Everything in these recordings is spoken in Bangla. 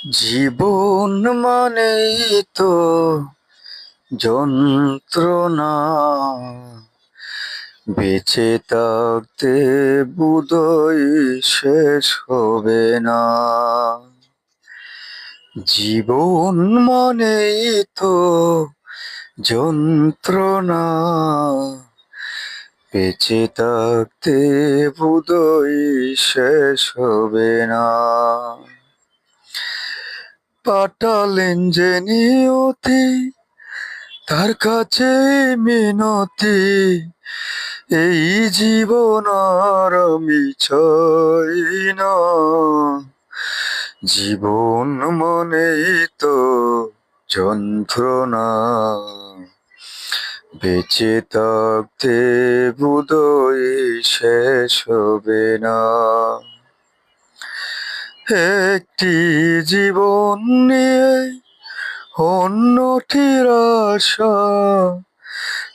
জীবন মানেই তো যন্ত্রণা, বেঁচে থাকতে বোধহয় শেষ হবে না। জীবন মানেই তো যন্ত্রণা, বেঁচে থাকতে বোধহয় শেষ হবে না। পাঠালেন যে নিয়তি, তার কাছে মিনতি, এই জীবন আর আমি চাই না। জীবন মনেই তো যন্ত্রণা, বেঁচে থাকতে বোধহয় শেষ হবে না। একটি জীবন নিয়ে অন্যটির আশা,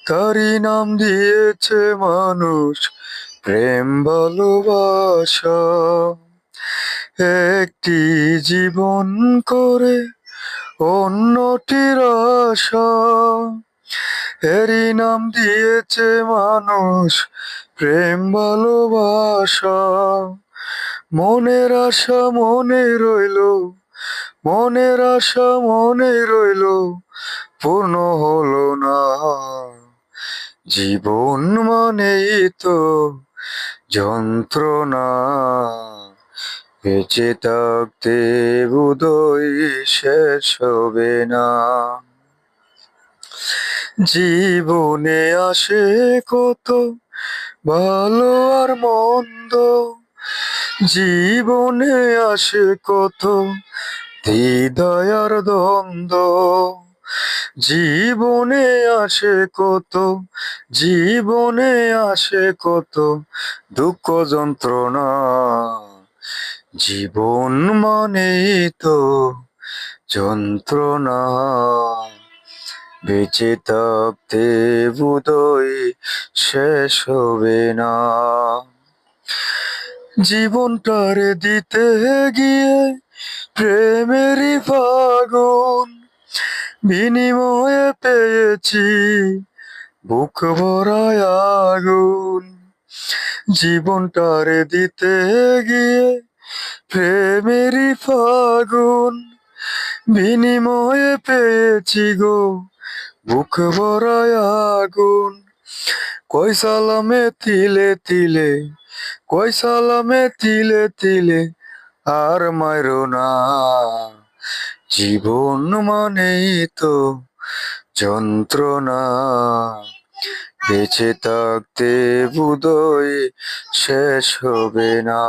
তারই নাম দিয়েছে মানুষ প্রেম ভালোবাসা। একটি জীবন করে অন্যটির আশা, এরই নাম দিয়েছে মানুষ প্রেম ভালোবাসা। মনের আশা মনে রইল, মনের আশা মনে রইল, পূর্ণ হলো না। জীবন মানেই তো যন্ত্রণা, বেঁচে থাকতে বোধহয় শেষ হবে না। জীবনে আসে কত ভালো আর মন্দ, জীবনে আসে কত হৃদয় আর দ্বন্দ্ব। জীবনে আসে কত, জীবনে আসে কত দুঃখ যন্ত্রণা। জীবন মানেই তো যন্ত্রণা, বেঁচে থাকতে বোধহয় শেষ হবে না। জীবনটারে দিতে গিয়ে প্রেমেরই ফাগুন, বিনিময়ে পেয়েছি বুক ভরায় আগুন। জীবনটারে দিতে গিয়ে প্রেমেরই ফাগুন, বিনিময়ে পেয়েছি গো বুক ভরায় আগুন। কই সালামে তিলে তিলে, কই সালামে তিলে তিলে, আর মাইরো না। জীবন মানেই তো যন্ত্রণা, বেঁচে থাকতে বোধহয় শেষ হবে না।